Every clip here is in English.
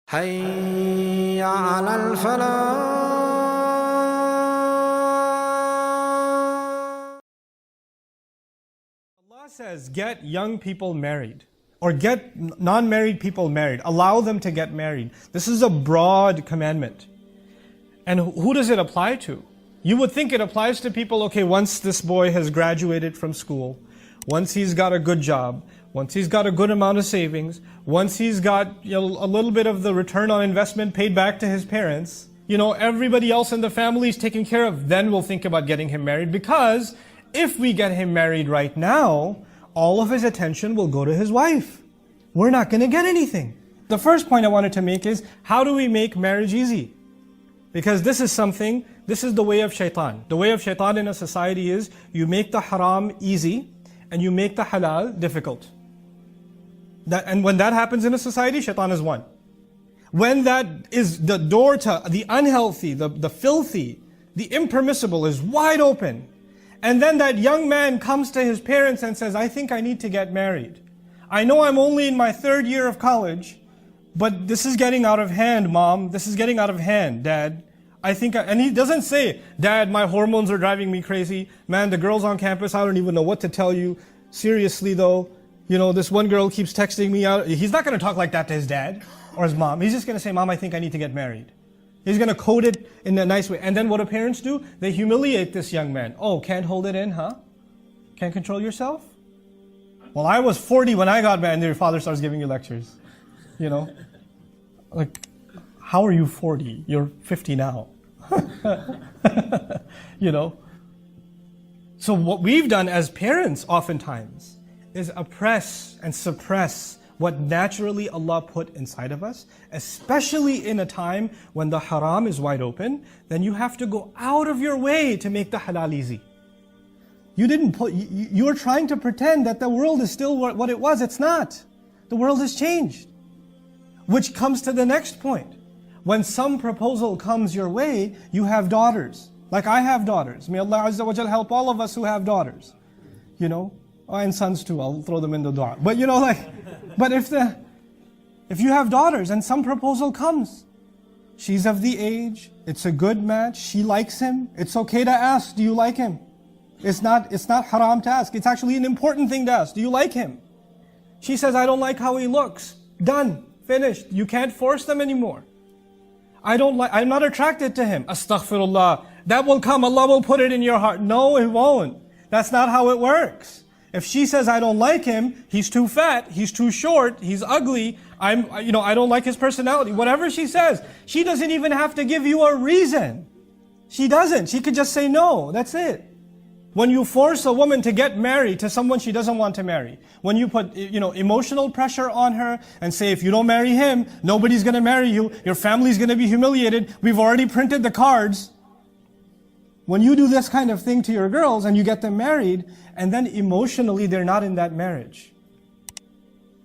حي على الفلاح. Allah says, get young people married, or get non-married people married. Allow them to get married. This is a broad commandment. And who does it apply to? You would think it applies to people, okay, once this boy has graduated from school, once he's got a good job, once he's got a good amount of savings, once he's got a little bit of the return on investment paid back to his parents, everybody else in the family is taken care of, then we'll think about getting him married. Because if we get him married right now, all of his attention will go to his wife. We're not going to get anything. The first point I wanted to make is, how do we make marriage easy? Because this is the way of shaitan. The way of shaitan in a society is, you make the haram easy, and you make the halal difficult. And when that happens in a society, shaitan is won. When that is the door to the unhealthy, the filthy, the impermissible is wide open, and then that young man comes to his parents and says, I think I need to get married. I know I'm only in my 3rd year of college, but this is getting out of hand, Mom. This is getting out of hand, Dad. And he doesn't say, Dad, my hormones are driving me crazy. Man, the girls on campus, I don't even know what to tell you. Seriously though, this one girl keeps texting me out. He's not going to talk like that to his dad or his mom. He's just going to say, Mom, I think I need to get married. He's going to code it in a nice way. And then what do parents do? They humiliate this young man. Oh, can't hold it in, huh? Can't control yourself? Well, I was 40 when I got married, and your father starts giving you lectures. Like, how are you 40? You're 50 now. So what we've done as parents oftentimes is oppress and suppress what naturally Allah put inside of us, especially in a time when the haram is wide open. Then you have to go out of your way to make the halal easy. You're trying to pretend that the world is still what it was. It's not. The world has changed. Which comes to the next point. When some proposal comes your way, you have daughters. Like I have daughters. May Allah Azza wa Jal help all of us who have daughters. And sons too. I'll throw them in the dua. But but if you have daughters and some proposal comes, she's of the age, it's a good match, she likes him, it's okay to ask, do you like him? It's not haram to ask. It's actually an important thing to ask. Do you like him? She says, I don't like how he looks. Done. Finished. You can't force them anymore. I'm not attracted to him. Astaghfirullah. That will come. Allah will put it in your heart. No, it won't. That's not how it works. If she says, I don't like him, he's too fat, he's too short, he's ugly, I don't like his personality. Whatever she says, she doesn't even have to give you a reason. She doesn't. She could just say no. That's it. When you force a woman to get married to someone she doesn't want to marry, when you put, emotional pressure on her and say, if you don't marry him, nobody's going to marry you, your family's going to be humiliated, we've already printed the cards. When you do this kind of thing to your girls and you get them married, and then emotionally they're not in that marriage,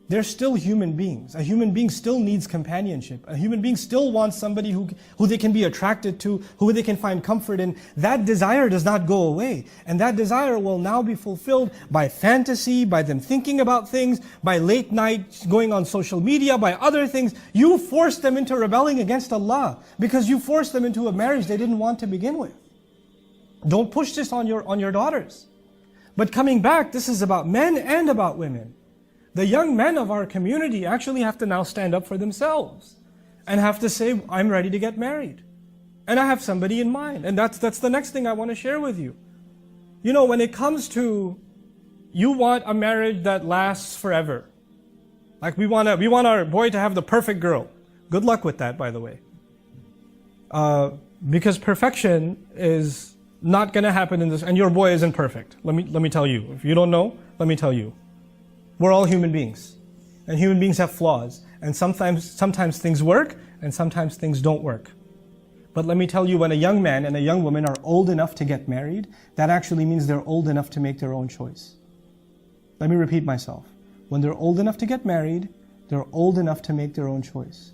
they're still human beings. A human being still needs companionship. A human being still wants somebody who they can be attracted to, who they can find comfort in. That desire does not go away. And that desire will now be fulfilled by fantasy, by them thinking about things, by late night going on social media, by other things. You force them into rebelling against Allah because you forced them into a marriage they didn't want to begin with. Don't push this on your daughters. But coming back, this is about men and about women. The young men of our community actually have to now stand up for themselves and have to say, I'm ready to get married. And I have somebody in mind. And that's the next thing I want to share with you. When it comes to, you want a marriage that lasts forever. Like we want our boy to have the perfect girl. Good luck with that, by the way. Because perfection is not going to happen in this, and your boy isn't perfect. Let me tell you. If you don't know, let me tell you. We're all human beings. And human beings have flaws. And sometimes things work, and sometimes things don't work. But let me tell you, when a young man and a young woman are old enough to get married, that actually means they're old enough to make their own choice. Let me repeat myself. When they're old enough to get married, they're old enough to make their own choice.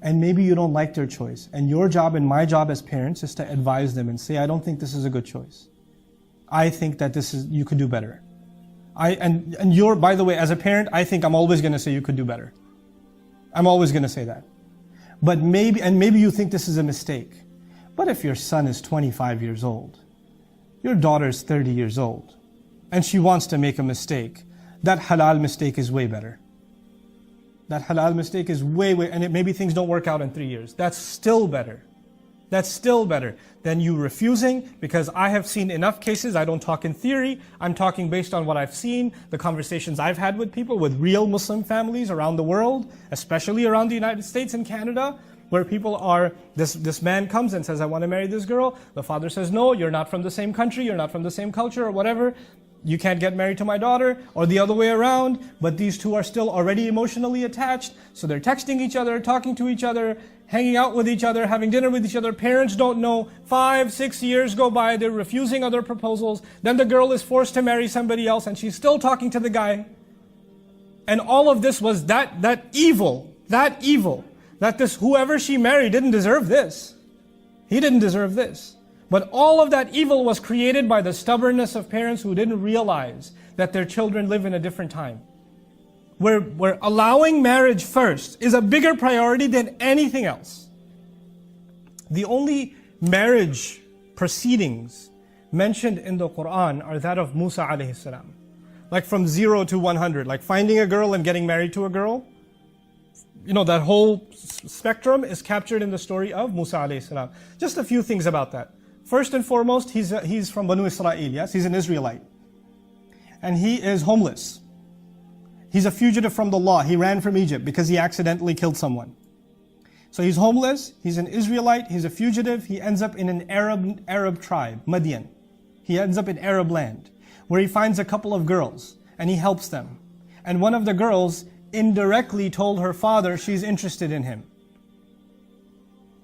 And maybe you don't like their choice. And your job and my job as parents is to advise them and say, I don't think this is a good choice. I think that you could do better. By the way, as a parent, I think I'm always going to say you could do better. I'm always going to say that. But maybe you think this is a mistake. But if your son is 25 years old, your daughter is 30 years old, and she wants to make a mistake, that halal mistake is way better. That halal mistake is way, and maybe things don't work out in 3 years. That's still better. That's still better than you refusing, because I have seen enough cases. I don't talk in theory. I'm talking based on what I've seen, the conversations I've had with people, with real Muslim families around the world, especially around the United States and Canada, where people are, this man comes and says, I want to marry this girl. The father says, no, you're not from the same country, you're not from the same culture or whatever. You can't get married to my daughter, or the other way around. But these two are still already emotionally attached. So they're texting each other, talking to each other, hanging out with each other, having dinner with each other. Parents don't know. 5, 6 years go by, they're refusing other proposals. Then the girl is forced to marry somebody else, and she's still talking to the guy. And all of this was that evil, that this whoever she married didn't deserve this. He didn't deserve this. But all of that evil was created by the stubbornness of parents who didn't realize that their children live in a different time. Where allowing marriage first is a bigger priority than anything else. The only marriage proceedings mentioned in the Quran are that of Musa alayhi salam. Like from 0 to 100, like finding a girl and getting married to a girl. You know, that whole spectrum is captured in the story of Musa alayhi salam. Just a few things about that. First and foremost, he's from Banu Israel, yes? He's an Israelite. And he is homeless. He's a fugitive from the law. He ran from Egypt because he accidentally killed someone. So he's homeless, he's an Israelite, he's a fugitive. He ends up in an Arab tribe, Madian. He ends up in Arab land, where he finds a couple of girls, and he helps them. And one of the girls indirectly told her father she's interested in him.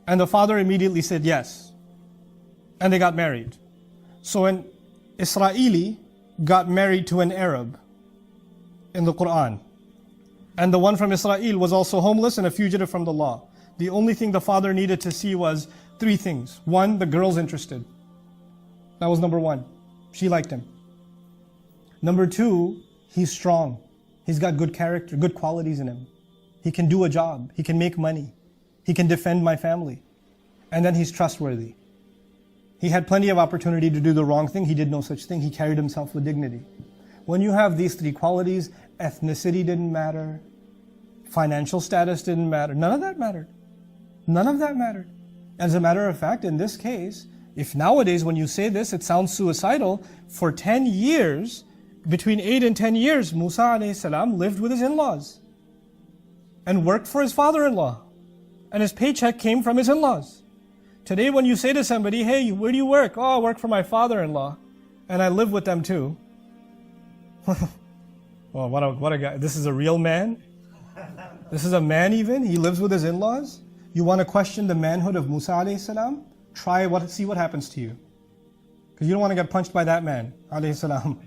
And the father immediately said yes. And they got married. So an Israeli got married to an Arab in the Quran. And the one from Israel was also homeless and a fugitive from the law. The only thing the father needed to see was 3 things. 1, the girl's interested. That was number 1. She liked him. Number 2, he's strong. He's got good character, good qualities in him. He can do a job. He can make money. He can defend my family. And then he's trustworthy. He had plenty of opportunity to do the wrong thing. He did no such thing. He carried himself with dignity. When you have these 3 qualities, ethnicity didn't matter, financial status didn't matter. None of that mattered. None of that mattered. As a matter of fact, in this case, if nowadays when you say this, it sounds suicidal, for 10 years, between 8 and 10 years, Musa alayhi salam lived with his in-laws and worked for his father-in-law. And his paycheck came from his in-laws. Today when you say to somebody, hey, where do you work? Oh, I work for my father-in-law, and I live with them too. Well, what a guy. This is a real man? This is a man even? He lives with his in-laws? You want to question the manhood of Musa alayhi salam? See what happens to you. Because you don't want to get punched by that man alayhi salam.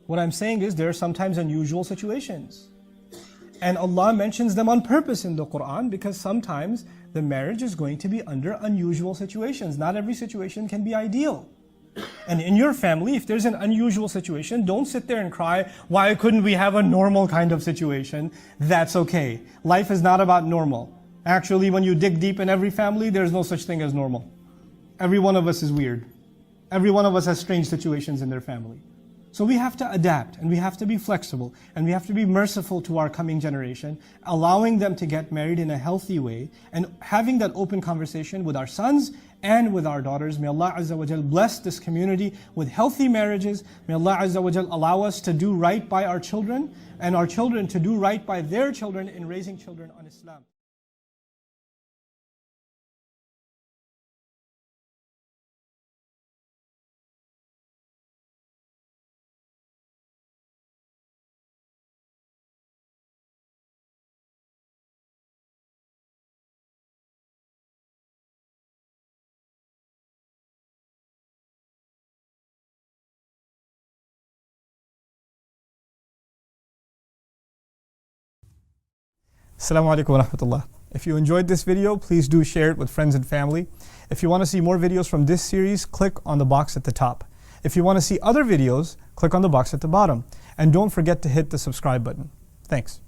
What I'm saying is there are sometimes unusual situations. And Allah mentions them on purpose in the Quran because sometimes the marriage is going to be under unusual situations. Not every situation can be ideal. And in your family, if there's an unusual situation, don't sit there and cry, why couldn't we have a normal kind of situation? That's okay. Life is not about normal. Actually, when you dig deep in every family, there's no such thing as normal. Every one of us is weird. Every one of us has strange situations in their family. So we have to adapt, and we have to be flexible, and we have to be merciful to our coming generation, allowing them to get married in a healthy way, and having that open conversation with our sons and with our daughters. May Allah Azza wa Jal bless this community with healthy marriages. May Allah Azza wa Jal allow us to do right by our children, and our children to do right by their children in raising children on Islam. Assalamu alaikum wa rahmatullah. If you enjoyed this video, please do share it with friends and family. If you want to see more videos from this series, click on the box at the top. If you want to see other videos, click on the box at the bottom. And don't forget to hit the subscribe button. Thanks.